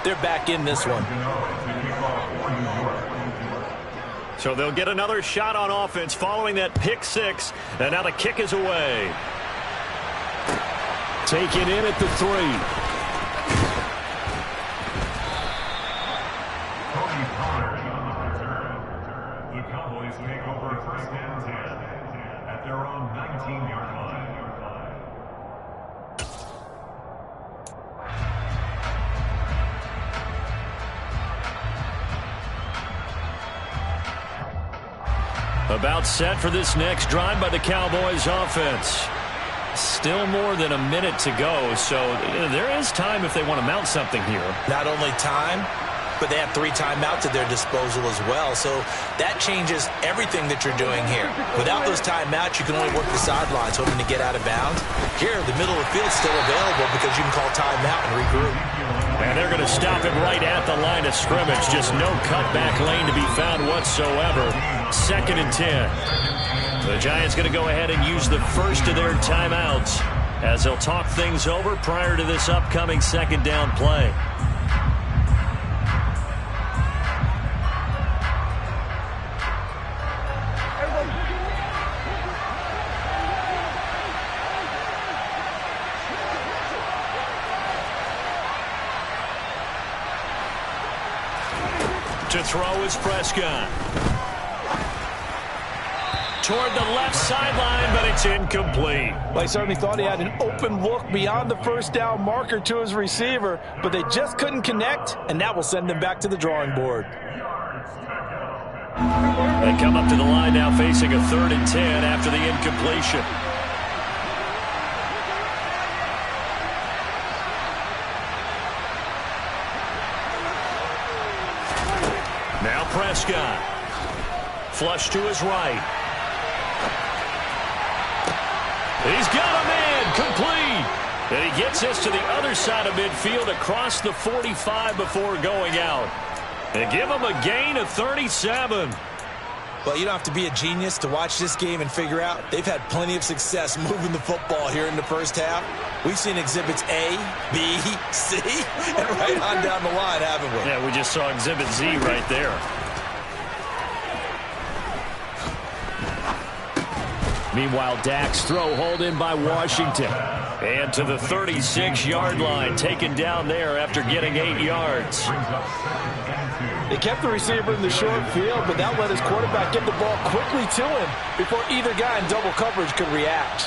they're back in this one. So they'll get another shot on offense following that pick six. And now the kick is away. Taken in at the 3. Take over first and 10 at their own 19-yard line. About set for this next drive by the Cowboys offense. Still more than a minute to go, so there is time if they want to mount something here. Not only time, but they have 3 timeouts at their disposal as well. So that changes everything that you're doing here. Without those timeouts, you can only work the sidelines hoping to get out of bounds. Here, the middle of the field is still available because you can call timeout and regroup. And they're going to stop him right at the line of scrimmage. Just no cutback lane to be found whatsoever. 2nd and 10. The Giants going to go ahead and use the first of their timeouts as they'll talk things over prior to this upcoming 2nd down play. To throw is Prescott. Toward the left sideline, but it's incomplete. Well, he certainly thought he had an open look beyond the first down marker to his receiver, but they just couldn't connect, and that will send them back to the drawing board. They come up to the line now facing a 3rd and 10 after the incompletion. Now Prescott. Flush to his right. He's got a man complete. And he gets us to the other side of midfield across the 45 before going out. And give him a gain of 37. Well, you don't have to be a genius to watch this game and figure out they've had plenty of success moving the football here in the first half. We've seen exhibits A, B, C, and right on down the line, haven't we? Yeah, we just saw exhibit Z right there. Meanwhile, Dak's throw hauled in by Washington. And to the 36-yard line, taken down there after getting 8 yards. They kept the receiver in the short field, but that let his quarterback get the ball quickly to him before either guy in double coverage could react.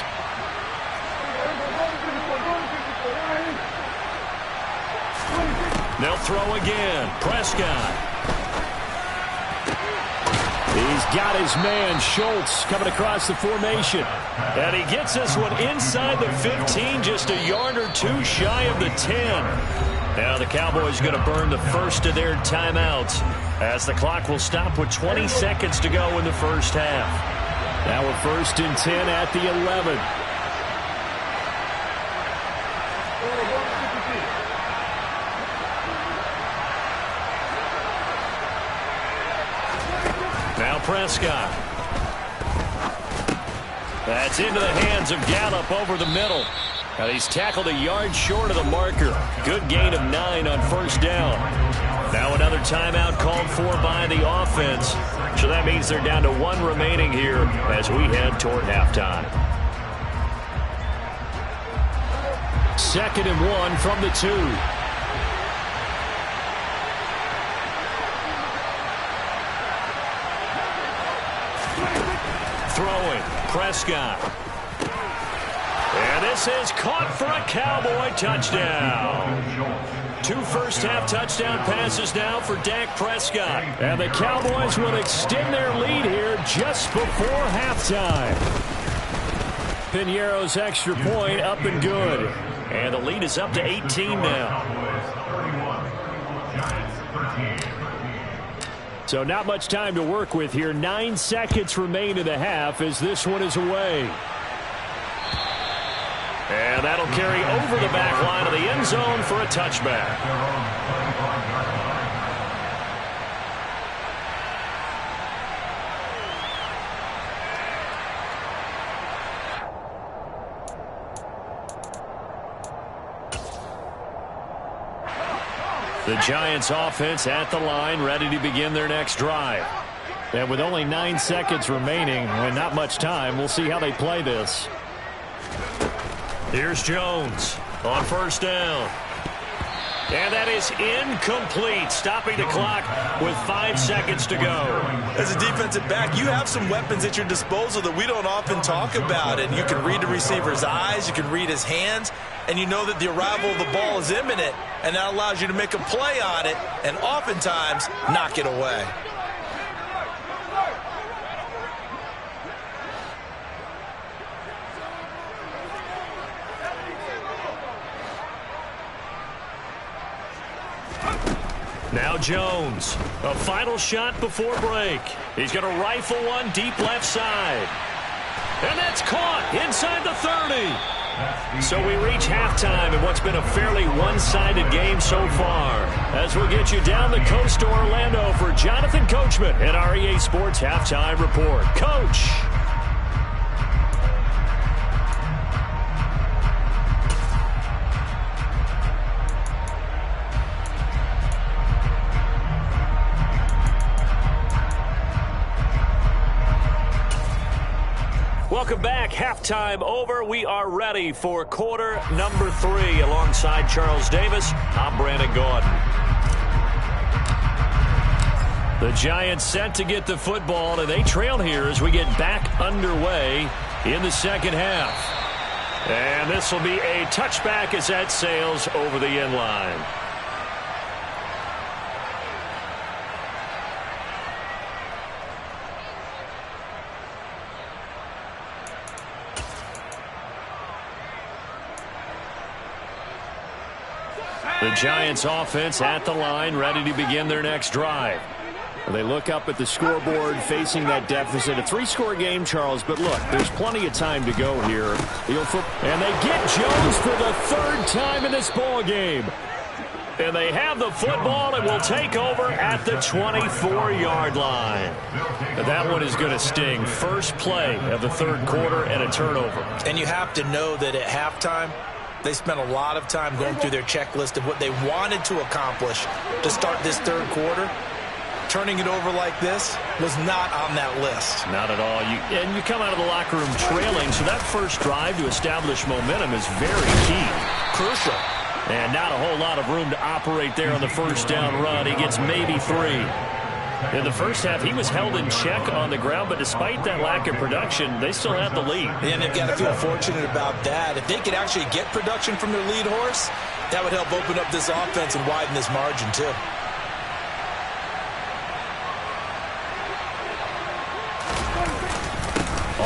They'll throw again. Prescott. He's got his man, Schultz, coming across the formation. And he gets this one inside the 15, just a yard or two shy of the 10. Now the Cowboys going to burn the first of their timeouts as the clock will stop with 20 seconds to go in the first half. Now we're 1st and 10 at the 11. Now Prescott. That's into the hands of Gallup over the middle. And he's tackled a yard short of the marker. Good gain of 9 on first down. Now another timeout called for by the offense. So that means they're down to 1 remaining here as we head toward halftime. 2nd and 1 from the 2. Throwing, Prescott. And this is caught for a Cowboy touchdown. 2 first-half touchdown passes now for Dak Prescott. And the Cowboys will extend their lead here just before halftime. Piñeiro's extra point up and good. And the lead is up to 18 now. So not much time to work with here. 9 seconds remain in the half as this one is away. And that'll carry over the back line of the end zone for a touchback. The Giants offense at the line, ready to begin their next drive. And with only 9 seconds remaining and not much time, we'll see how they play this. Here's Jones on first down. And that is incomplete, stopping the clock with 5 seconds to go. As a defensive back, you have some weapons at your disposal that we don't often talk about. And you can read the receiver's eyes, you can read his hands, and you know that the arrival of the ball is imminent, and that allows you to make a play on it and oftentimes knock it away. Now Jones, a final shot before break. He's going to rifle one deep left side. And that's caught inside the 30. So we reach halftime in what's been a fairly one-sided game so far. As we'll get you down the coast to Orlando for Jonathan Coachman at our EA Sports Halftime Report. Coach. Welcome back. Halftime over. We are ready for quarter number 3. Alongside Charles Davis, I'm Brandon Gaudin. The Giants set to get the football, and they trail here as we get back underway in the second half. And this will be a touchback as that sails over the end line. The Giants offense at the line, ready to begin their next drive. They look up at the scoreboard facing that deficit. A 3-score game, Charles, but look, there's plenty of time to go here. And they get Jones for the 3rd time in this ball game. And they have the football and will take over at the 24-yard line. That one is going to sting. First play of the 3rd quarter and a turnover. And you have to know that at halftime, they spent a lot of time going through their checklist of what they wanted to accomplish to start this 3rd quarter. Turning it over like this was not on that list. Not at all. And you come out of the locker room trailing, so that first drive to establish momentum is very key. Crucial. And not a whole lot of room to operate there on the first down run. He gets maybe 3. In the first half, he was held in check on the ground, but despite that lack of production, they still had the lead. And they've got to feel fortunate about that. If they could actually get production from their lead horse, that would help open up this offense and widen this margin too.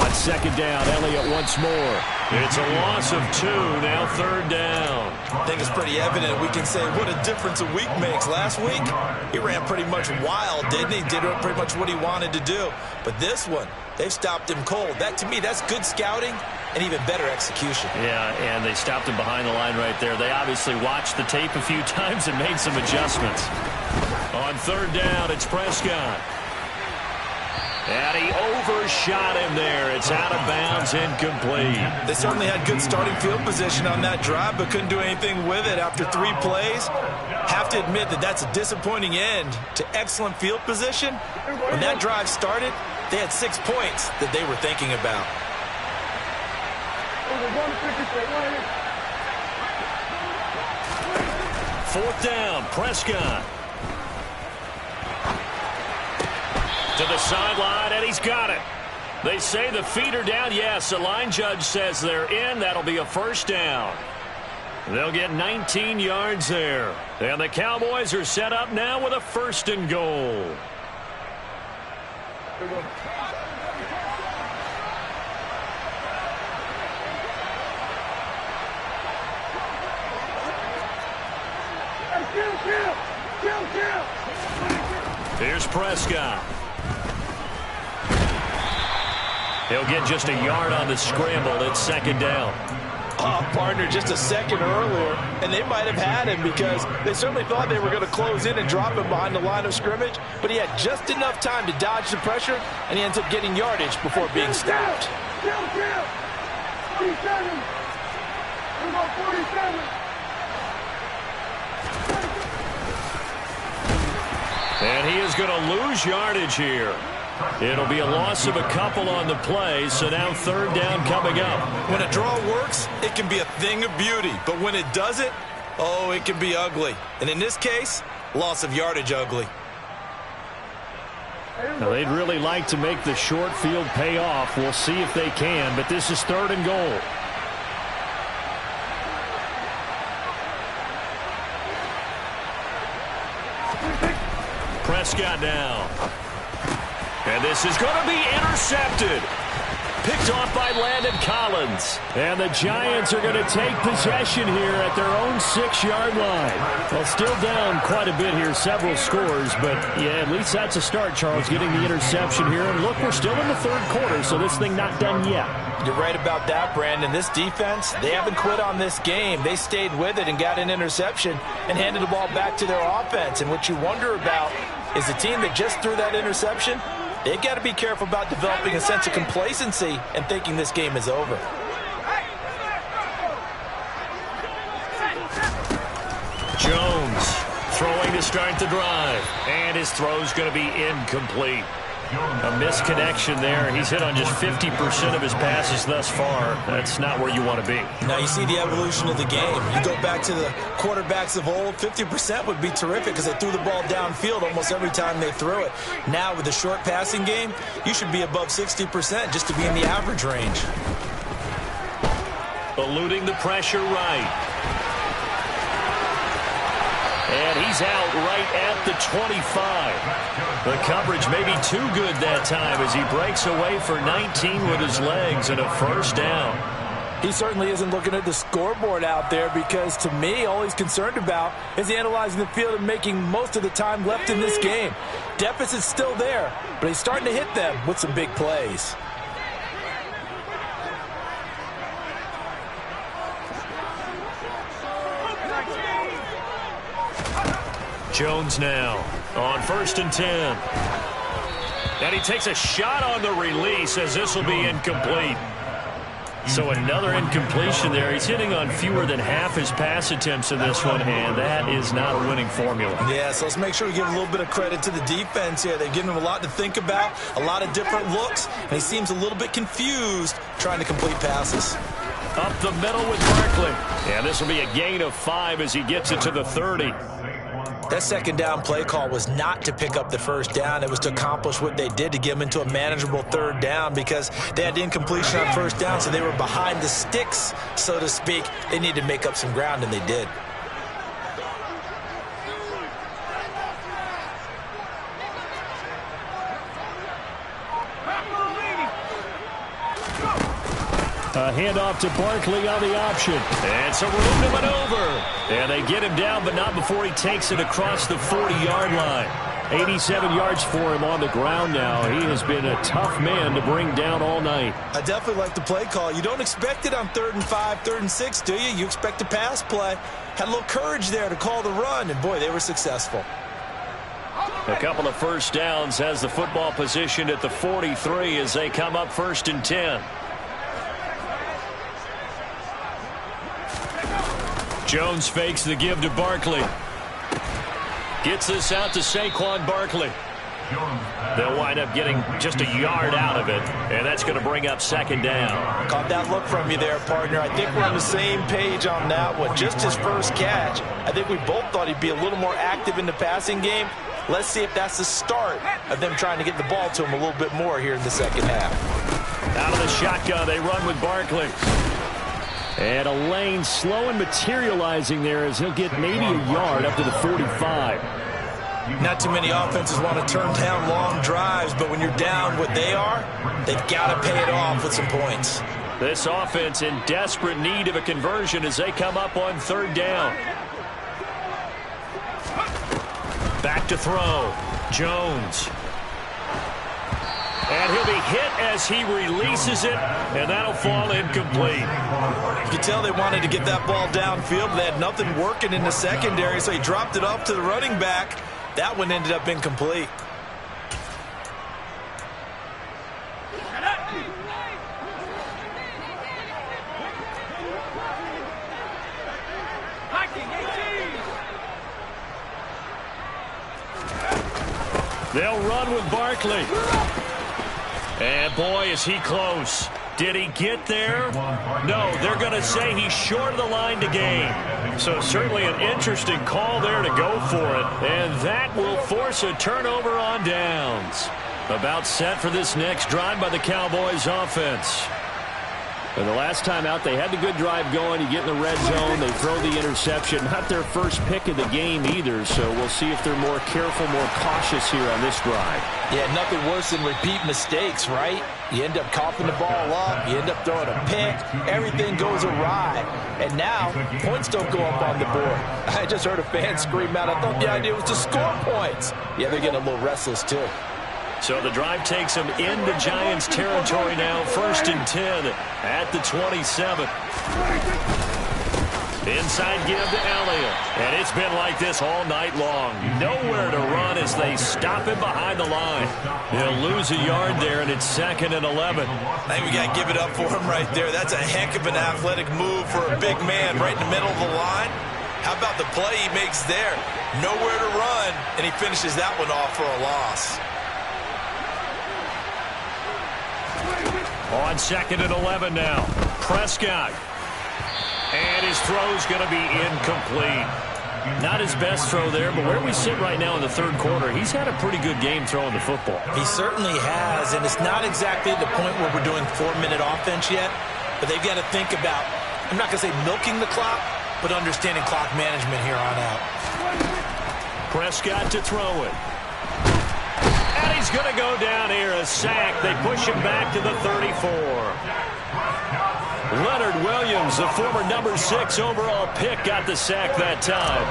On second down, Elliott once more. It's a loss of 2, now 3rd down. I think it's pretty evident. We can say what a difference a week makes. Last week, he ran pretty much wild, didn't he? Did pretty much what he wanted to do. But this one, they've stopped him cold. That, to me, that's good scouting and even better execution. Yeah, and they stopped him behind the line right there. They obviously watched the tape a few times and made some adjustments. On 3rd down, it's Prescott. And he overshot him there. It's out of bounds, incomplete. They certainly had good starting field position on that drive, but couldn't do anything with it after 3 plays. Have to admit that that's a disappointing end to excellent field position. When that drive started, they had 6 points that they were thinking about. Fourth down, Prescott. To the sideline, and he's got it. They say the feet are down. Yes, the line judge says they're in. That'll be a first down. They'll get 19 yards there. And the Cowboys are set up now with a 1st and goal. Here's Prescott. He'll get just a yard on the scramble. It's 2nd down. Partner, just a second earlier, and they might have had him because they certainly thought they were going to close in and drop him behind the line of scrimmage, but he had just enough time to dodge the pressure, and he ends up getting yardage before being stopped. And he is going to lose yardage here. It'll be a loss of a couple on the play, so now third down coming up. When a draw works, it can be a thing of beauty. But when it doesn't, oh, it can be ugly. And in this case, loss of yardage ugly. Now, they'd really like to make the short field pay off. We'll see if they can, but this is third and goal. Prescott now. And this is going to be intercepted. Picked off by Landon Collins. And the Giants are going to take possession here at their own 6-yard line. Well, still down quite a bit here, several scores, but yeah, at least that's a start, Charles, getting the interception here. And look, we're still in the third quarter, so this thing not done yet. You're right about that, Brandon. This defense, they haven't quit on this game. They stayed with it and got an interception and handed the ball back to their offense. And what you wonder about is the team that just threw that interception, they've got to be careful about developing a sense of complacency and thinking this game is over. Jones throwing to start the drive. And his throw's going to be incomplete. A misconnection there. He's hit on just 50% of his passes thus far. That's not where you want to be. Now you see the evolution of the game. You go back to the quarterbacks of old, 50% would be terrific because they threw the ball downfield almost every time they threw it. Now with the short passing game, you should be above 60% just to be in the average range. Eluding the pressure right. And he's out right at the 25. The coverage may be too good that time as he breaks away for 19 with his legs and a first down. He certainly isn't looking at the scoreboard out there because, to me, all he's concerned about is analyzing the field and making most of the time left in this game. Deficit's still there, but he's starting to hit them with some big plays. Jones now on 1st and 10. And he takes a shot on the release as this will be incomplete. So another incompletion there. He's hitting on fewer than half his pass attempts in this one, and that is not a winning formula. Yeah, so let's make sure we give a little bit of credit to the defense here. They've given him a lot to think about, a lot of different looks, and he seems a little bit confused trying to complete passes. Up the middle with Barkley. And this will be a gain of 5 as he gets it to the 30. That second down play call was not to pick up the first down. It was to accomplish what they did to get them into a manageable third down because they had incompletion on first down, so they were behind the sticks, so to speak. They needed to make up some ground, and they did. A handoff to Barkley on the option. And some room to maneuver. And they get him down, but not before he takes it across the 40-yard line. 87 yards for him on the ground now. He has been a tough man to bring down all night. I definitely like the play call. You don't expect it on 3rd and 5, 3rd and 6, do you? You expect a pass play. Had a little courage there to call the run, and boy, they were successful. A couple of first downs has the football positioned at the 43 as they come up 1st and 10. Jones fakes the give to Barkley. Gets this out to Saquon Barkley. They'll wind up getting just a yard out of it, and that's going to bring up 2nd down. Caught that look from you there, partner. I think we're on the same page on that one. Just his first catch. I think we both thought he'd be a little more active in the passing game. Let's see if that's the start of them trying to get the ball to him a little bit more here in the second half. Out of the shotgun, they run with Barkley. And a lane slow and materializing there as he'll get maybe a yard up to the 45. Not too many offenses want to turn down long drives, but when you're down what they are, they've got to pay it off with some points. This offense in desperate need of a conversion as they come up on 3rd down. Back to throw. Jones. And he'll be hit as he releases it, and that'll fall incomplete. You could tell they wanted to get that ball downfield. They had nothing working in the secondary, so he dropped it off to the running back. That one ended up incomplete. They'll run with Barkley. And boy, is he close. Did he get there? No, they're going to say he's short of the line to gain. So certainly an interesting call there to go for it. And that will force a turnover on downs. About set for this next drive by the Cowboys offense. And the last time out, they had the good drive going. You get in the red zone, they throw the interception. Not their first pick of the game either, so we'll see if they're more careful, more cautious here on this drive. Yeah, nothing worse than repeat mistakes, right? You end up coughing the ball up, you end up throwing a pick, everything goes awry. And now, points don't go up on the board. I just heard a fan scream out, I thought the idea was to score points. Yeah, they're getting a little restless too. So the drive takes them into Giants territory now, 1st and 10 at the 27. Inside give to Elliott. And it's been like this all night long. Nowhere to run as they stop him behind the line. He'll lose a yard there, and it's 2nd and 11. I think we got to give it up for him right there. That's a heck of an athletic move for a big man right in the middle of the line. How about the play he makes there? Nowhere to run, and he finishes that one off for a loss. On 2nd and 11 now. Prescott. And his throw's going to be incomplete. Not his best throw there, but where we sit right now in the 3rd quarter, he's had a pretty good game throwing the football. He certainly has, and it's not exactly the point where we're doing 4-minute offense yet, but they've got to think about, I'm not going to say milking the clock, but understanding clock management here on out. Prescott to throw it. And he's going to go down here, a sack. They push him back to the 34. Leonard Williams, the former number 6 overall pick, got the sack that time.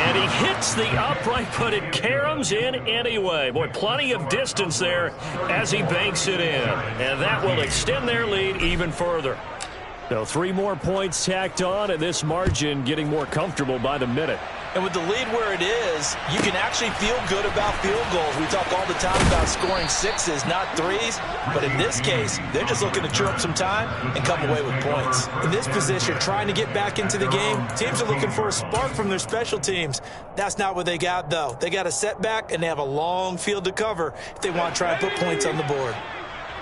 And he hits the upright, but it caroms in anyway. Boy, plenty of distance there as he banks it in. And that will extend their lead even further. So 3 more points tacked on, and this margin getting more comfortable by the minute. And with the lead where it is, you can actually feel good about field goals. We talk all the time about scoring 6s, not 3s. But in this case, they're just looking to chew up some time and come away with points. In this position, trying to get back into the game, teams are looking for a spark from their special teams. That's not what they got, though. They got a setback, and they have a long field to cover if they want to try and put points on the board.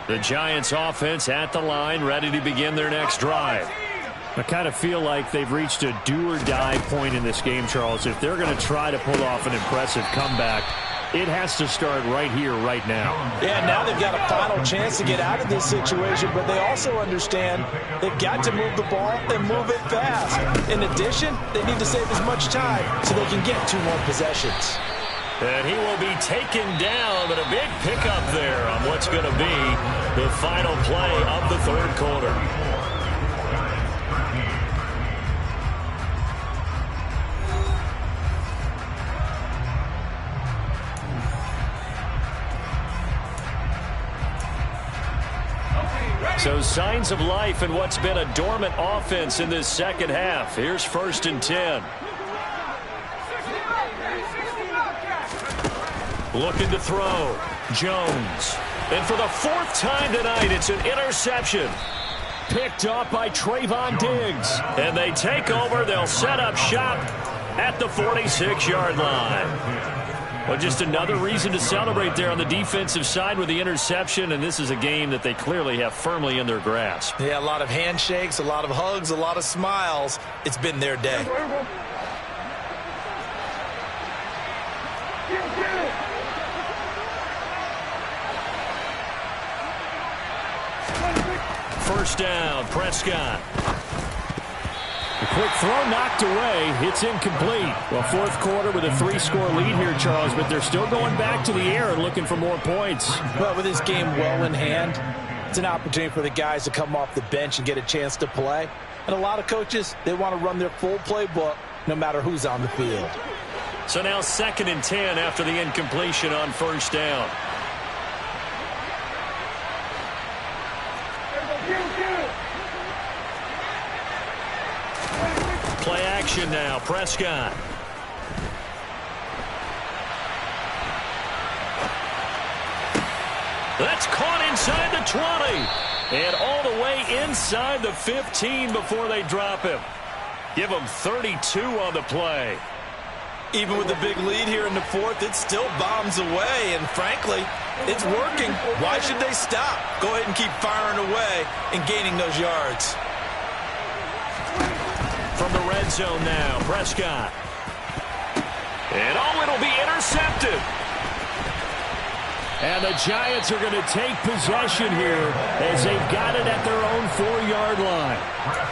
The Giants offense at the line, ready to begin their next drive. I kind of feel like they've reached a do-or-die point in this game, Charles. If they're going to try to pull off an impressive comeback, it has to start right here, right now. Yeah, now they've got a final chance to get out of this situation, but they also understand they've got to move the ball and move it fast. In addition, they need to save as much time so they can get 2 more possessions. And he will be taken down, but a big pickup there on what's going to be the final play of the 3rd quarter. So signs of life in what's been a dormant offense in this 2nd half. Here's 1st and 10. Looking to throw. Jones. And for the 4th time tonight, it's an interception. Picked off by Trayvon Diggs. And they take over. They'll set up shop at the 46-yard line. Well, just another reason to celebrate there on the defensive side with the interception, and this is a game that they clearly have firmly in their grasp. Yeah, a lot of handshakes, a lot of hugs, a lot of smiles. It's been their day. First down, Prescott. A quick throw knocked away. It's incomplete. Well, 4th quarter with a 3-score lead here, Charles, but they're still going back to the air and looking for more points. Well, with this game well in hand, it's an opportunity for the guys to come off the bench and get a chance to play. And a lot of coaches, they want to run their full playbook no matter who's on the field. So now 2nd and 10 after the incompletion on 1st down. Play action now, Prescott. That's caught inside the 20. And all the way inside the 15 before they drop him. Give them 32 on the play. Even with the big lead here in the fourth, it still bombs away, and frankly, it's working. Why should they stop? Go ahead and keep firing away and gaining those yards. From the red zone now, Prescott. And it'll be intercepted. And the Giants are going to take possession here as they've got it at their own 4-yard line.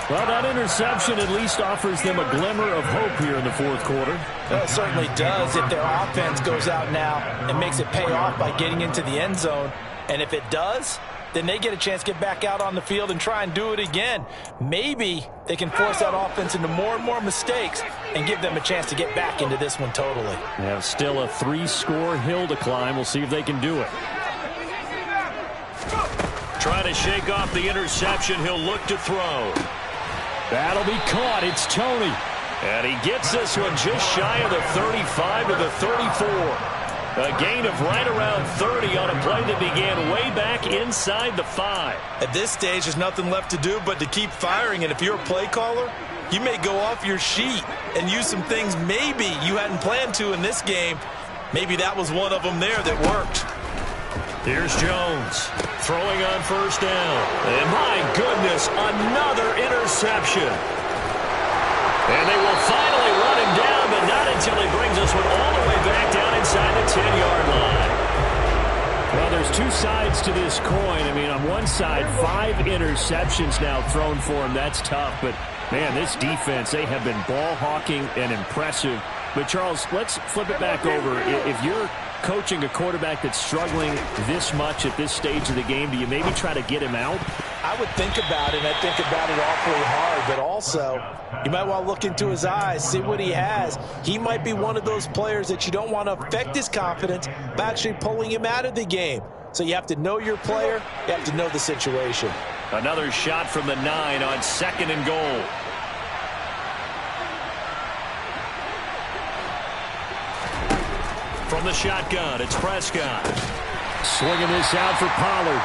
Well, that interception at least offers them a glimmer of hope here in the fourth quarter. Well, it certainly does if their offense goes out now and makes it pay off by getting into the end zone. And if it does, then they get a chance to get back out on the field and try and do it again. Maybe they can force that offense into more and more mistakes and give them a chance to get back into this one totally. They have still a 3-score hill to climb. We'll see if they can do it. Trying to shake off the interception. He'll look to throw. That'll be caught. It's Toney. And he gets this one just shy of the 35 to the 34. A gain of right around 30 on a play that began way back inside the 5. At this stage, there's nothing left to do but to keep firing. And if you're a play caller, you may go off your sheet and use some things maybe you hadn't planned to in this game. Maybe that was one of them there that worked. Here's Jones throwing on first down. And my goodness, another interception. And they will finally run him down, but not until he brings us one all the way back down inside the 10-yard line. Well, there's two sides to this coin. I mean, on one side, 5 interceptions now thrown for him. That's tough. But, man, this defense, they have been ball hawking and impressive. But, Charles, let's flip it back over. If you're coaching a quarterback that's struggling this much at this stage of the game, do you maybe try to get him out? I would think about it, and I think about it awfully hard, but also you might want to look into his eyes, see what he has. He might be one of those players that you don't want to affect his confidence by actually pulling him out of the game. So you have to know your player, you have to know the situation. Another shot from the 9 on 2nd and goal. From the shotgun, it's Prescott. Swinging this out for Pollard.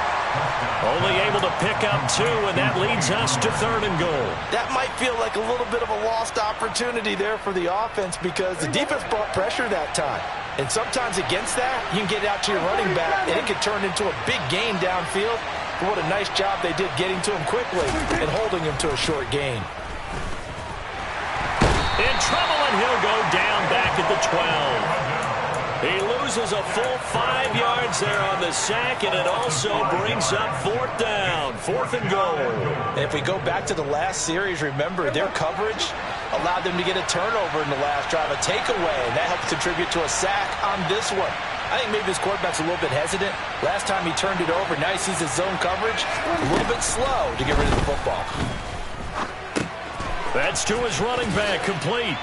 Only able to pick up 2, and that leads us to 3rd and goal. That might feel like a little bit of a lost opportunity there for the offense because the defense brought pressure that time. And sometimes against that, you can get out to your running back, and it can turn into a big gain downfield. But what a nice job they did getting to him quickly and holding him to a short gain. In trouble, and he'll go down back at the 12. He loses a full 5 yards there on the sack, and it also brings up 4th down, 4th and goal. And if we go back to the last series, remember, their coverage allowed them to get a turnover in the last drive, a takeaway, and that helped contribute to a sack on this one. I think maybe this quarterback's a little bit hesitant. Last time he turned it over, now he sees his zone coverage a little bit slow to get rid of the football. That's to his running back, complete.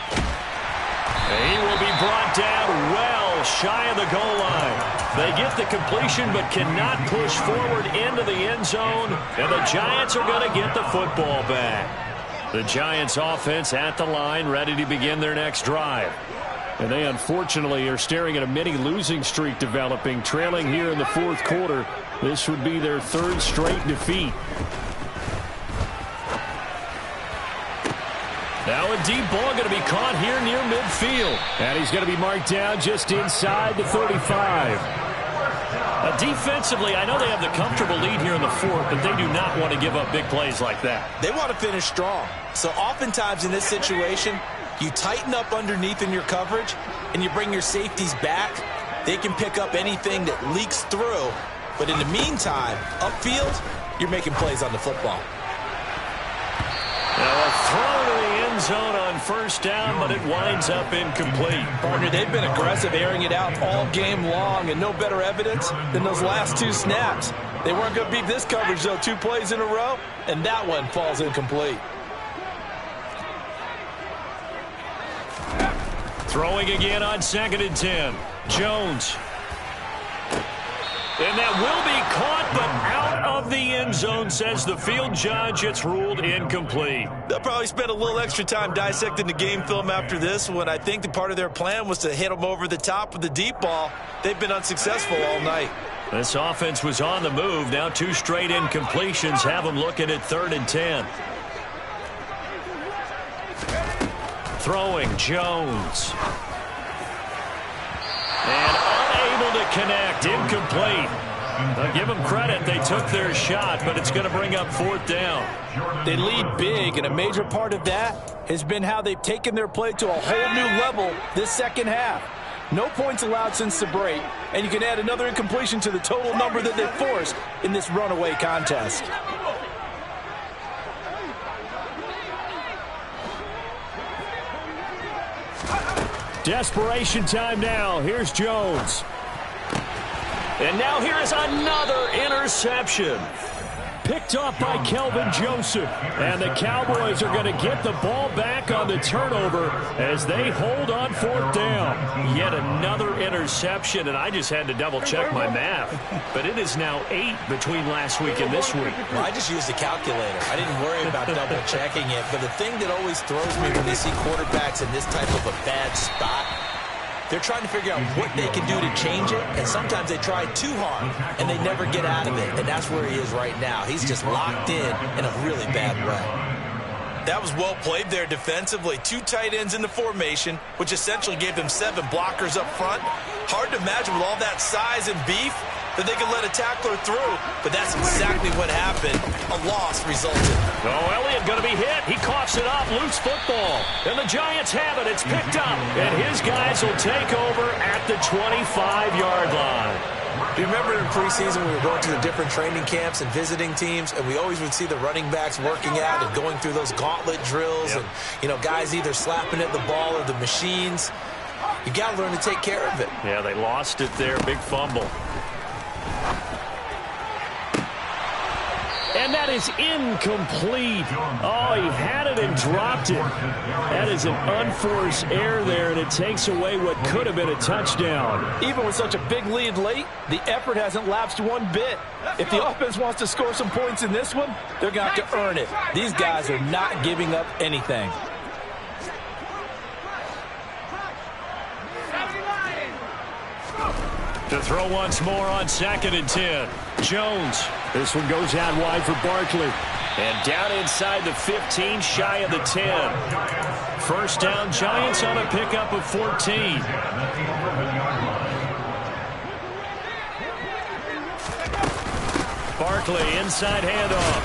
He will be brought down well shy of the goal line. They get the completion but cannot push forward into the end zone, and the Giants are going to get the football back. The Giants offense at the line, ready to begin their next drive. And they unfortunately are staring at a mini losing streak developing, trailing here in the fourth quarter. This would be their 3rd straight defeat. Now a deep ball going to be caught here near midfield. And he's going to be marked down just inside the 35. Defensively, I know they have the comfortable lead here in the fourth, but they do not want to give up big plays like that. They want to finish strong. So oftentimes in this situation, you tighten up underneath in your coverage, and you bring your safeties back. They can pick up anything that leaks through. But in the meantime, upfield, you're making plays on the football. Now a throw to the end zone on first down, but it winds up incomplete. Partner, they've been aggressive, airing it out all game long, and no better evidence than those last 2 snaps. They weren't going to beat this coverage, though, 2 plays in a row, and that one falls incomplete. Throwing again on 2nd and 10. Jones. And that will be caught, but out of the end zone, says the field judge. It's ruled incomplete. They'll probably spend a little extra time dissecting the game film after this one. I think the part of their plan was to hit them over the top of the deep ball. They've been unsuccessful all night. This offense was on the move. Now 2 straight incompletions have them looking at 3rd and 10. Throwing Jones. And unable to connect. Incomplete. I'll give them credit. They took their shot, but it's going to bring up 4th down. They lead big, and a major part of that has been how they've taken their play to a whole new level this second half. No points allowed since the break, and you can add another incompletion to the total number that they forced in this runaway contest. Desperation time now. Here's Jones. And now here is another interception. Picked off by Kelvin Joseph. And the Cowboys are going to get the ball back on the turnover as they hold on 4th down. Yet another interception, and I just had to double-check my math. But it is now 8 between last week and this week. Well, I just used a calculator. I didn't worry about double-checking it. But the thing that always throws me when you see quarterbacks in this type of a bad spot, they're trying to figure out what they can do to change it, and sometimes they try too hard, and they never get out of it, and that's where he is right now. He's just locked in a really bad way. That was well played there defensively. 2 tight ends in the formation, which essentially gave them 7 blockers up front. Hard to imagine with all that size and beef that they could let a tackler through, but that's exactly what happened. A loss resulted. Oh, Elliott going to be hit. He coughs it up. Loose football. And the Giants have it. It's picked up. And his guys will take over at the 25-yard line. Do you remember in preseason we were going to the different training camps and visiting teams, and we always would see the running backs working out and going through those gauntlet drills, and, you know, guys either slapping at the ball or the machines. You got to learn to take care of it. Yeah, they lost it there. Big fumble. And that is incomplete. Oh, he had it and dropped it. That is an unforced error there, and it takes away what could have been a touchdown. Even with such a big lead late, the effort hasn't lapsed one bit. If the offense wants to score some points in this one, they're going to have to earn it. These guys are not giving up anything. To throw once more on 2nd and 10. Jones. This one goes out wide for Barkley. And down inside the 15, shy of the 10. 1st down, Giants on a pickup of 14. Barkley, inside handoff.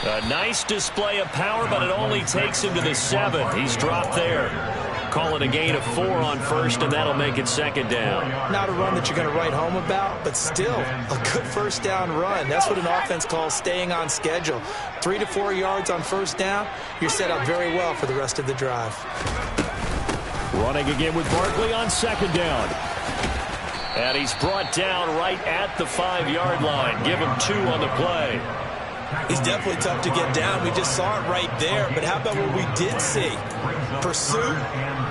A nice display of power, but it only takes him to the 7. He's dropped there. Call it a gain of 4 on 1st, and that'll make it 2nd down. Not a run that you're going to write home about, but still a good 1st down run. That's what an offense calls staying on schedule. 3 to 4 yards on 1st down, you're set up very well for the rest of the drive. Running again with Barkley on 2nd down. And he's brought down right at the 5-yard line. Give him 2 on the play. He's definitely tough to get down. We just saw it right there. But how about what we did see? Pursuit,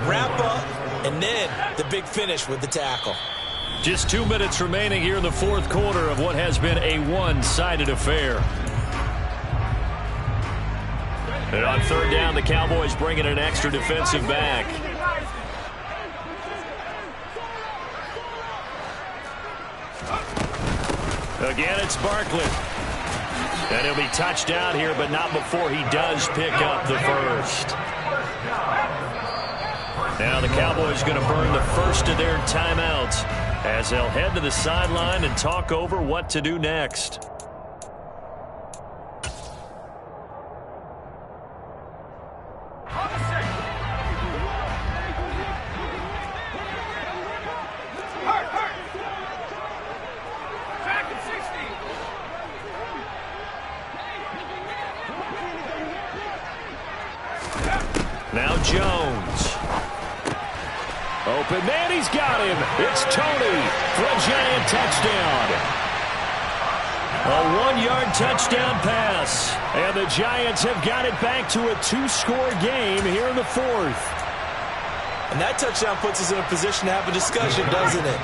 wrap up, and then the big finish with the tackle. Just 2 minutes remaining here in the 4th quarter of what has been a one-sided affair. And on 3rd down, the Cowboys bring in an extra defensive back. Again, it's Barkley. And he'll be touched down here, but not before he does pick up the 1st. Now the Cowboys going to burn the 1st of their timeouts as they'll head to the sideline and talk over what to do next. Now Jones. Open man, he's got him. It's Tony for a Giant touchdown. A 1-yard touchdown pass. And the Giants have got it back to a 2-score game here in the 4th. And that touchdown puts us in a position to have a discussion, doesn't it?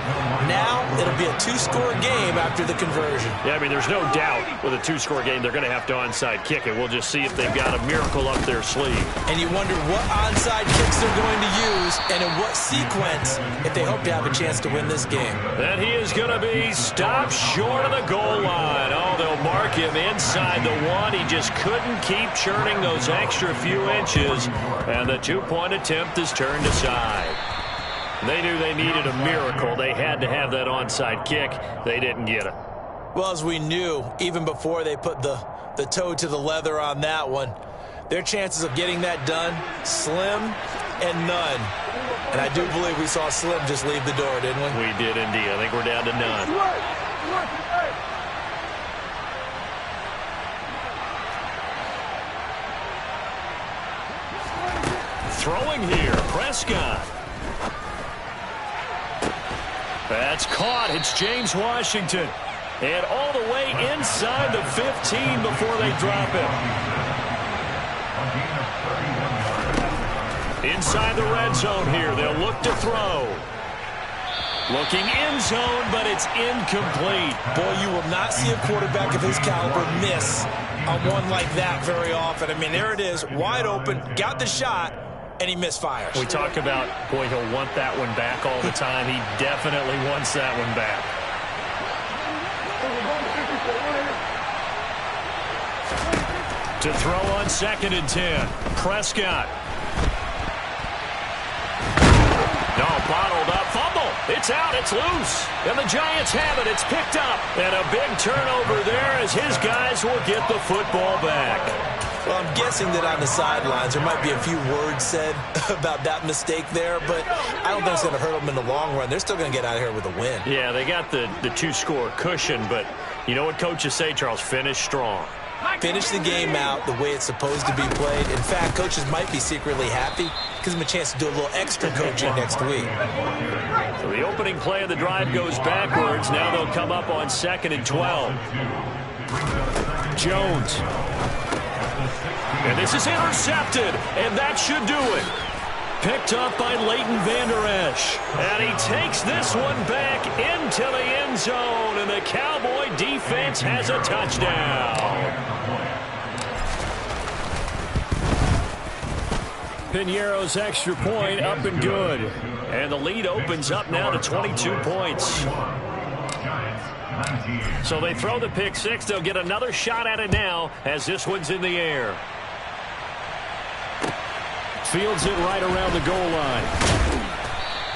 Now it'll be a two-score game after the conversion. Yeah, I mean, there's no doubt with a two-score game they're going to have to onside kick it. We'll just see if they've got a miracle up their sleeve. And you wonder what onside kicks they're going to use and in what sequence if they hope to have a chance to win this game. And he is going to be stopped short of the goal line. Oh, they'll mark him inside the one. He just couldn't keep churning those extra few inches, and the two-point attempt is turned aside. They knew they needed a miracle. They had to have that onside kick. They didn't get it. Well, as we knew, even before they put the toe to the leather on that one, their chances of getting that done, slim and none. And I do believe we saw Slim just leave the door, didn't we? We did indeed. I think we're down to none. Throwing here, Prescott. That's caught. It's James Washington. And all the way inside the 15 before they drop him. Inside the red zone here. They'll look to throw. Looking end zone, but it's incomplete. Boy, you will not see a quarterback of his caliber miss on one like that very often. I mean, there it is, wide open, got the shot, and he misfires. We talk about, boy, he'll want that one back all the time. He definitely wants that one back. To throw on 2nd and 10. Prescott. No, bottled up. Fumble. It's out. It's loose. And the Giants have it. It's picked up. And a big turnover there as his guys will get the football back. Well, I'm guessing that on the sidelines there might be a few words said about that mistake there, but I don't think it's going to hurt them in the long run. They're still going to get out of here with a win. Yeah, they got the two-score cushion, but you know what coaches say, Charles? Finish strong. Finish the game out the way it's supposed to be played. In fact, coaches might be secretly happy. Gives them a chance to do a little extra coaching next week. So the opening play of the drive goes backwards. Now they'll come up on 2nd and 12. Jones. And this is intercepted, and that should do it. Picked up by Leighton Vander Esch. And he takes this one back into the end zone, and the Cowboy defense has a touchdown. Piñeiro's extra point up and good. And the lead opens up now to 22 points. So they throw the pick six. They'll get another shot at it now as this one's in the air. Fields it right around the goal line.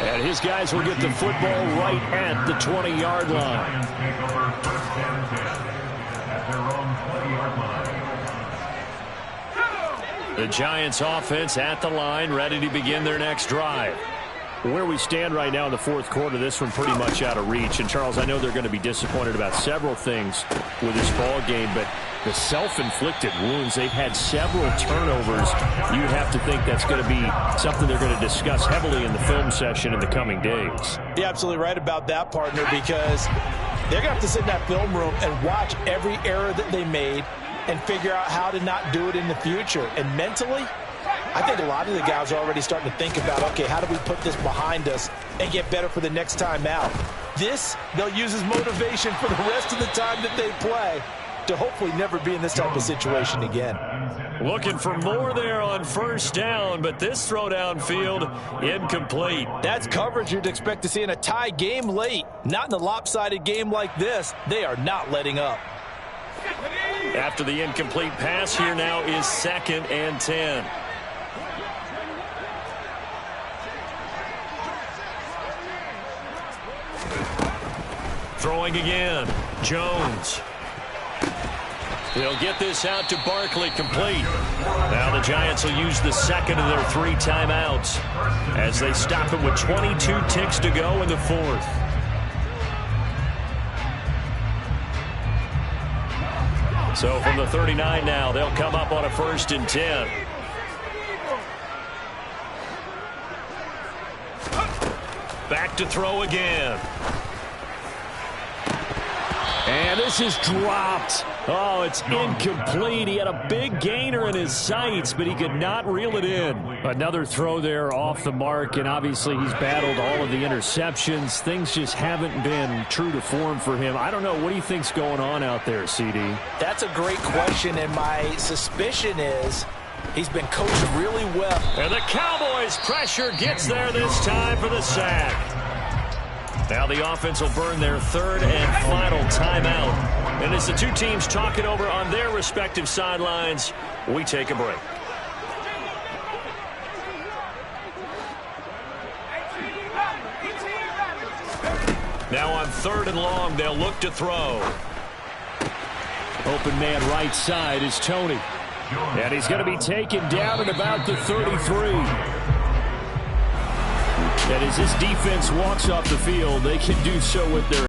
And his guys will get the football right at the 20-yard line. The Giants offense at the line, ready to begin their next drive. Where we stand right now in the fourth quarter, this one pretty much out of reach. And, Charles, I know they're going to be disappointed about several things with this ball game, but the self-inflicted wounds, they've had several turnovers. You'd have to think that's going to be something they're going to discuss heavily in the film session in the coming days. You're absolutely right about that, partner, because they're going to have to sit in that film room and watch every error that they made and figure out how to not do it in the future. And mentally, I think a lot of the guys are already starting to think about, okay, how do we put this behind us and get better for the next time out? This, they'll use as motivation for the rest of the time that they play to hopefully never be in this type of situation again. Looking for more there on first down, but this throw downfield incomplete. That's coverage you'd expect to see in a tie game late. Not in a lopsided game like this. They are not letting up. After the incomplete pass, here now is 2nd and 10. Throwing again. Jones. They'll get this out to Barkley, complete. Now the Giants will use the second of their 3 timeouts as they stop it with 22 ticks to go in the fourth. So from the 39 now, they'll come up on a 1st and 10. Back to throw again. And this is dropped. Oh, it's incomplete. He had a big gainer in his sights, but he could not reel it in. Another throw there off the mark, and obviously he's battled all of the interceptions. Things just haven't been true to form for him. I don't know. What do you think's going on out there, CD? That's a great question, and my suspicion is he's been coached really well. And the Cowboys' pressure gets there this time for the sack. Now the offense will burn their third and final timeout. And as the two teams talk it over on their respective sidelines, we take a break. Now on 3rd and long, they'll look to throw. Open man right side is Tony. And he's going to be taken down at about the 33. And as this defense walks off the field, they can do so with their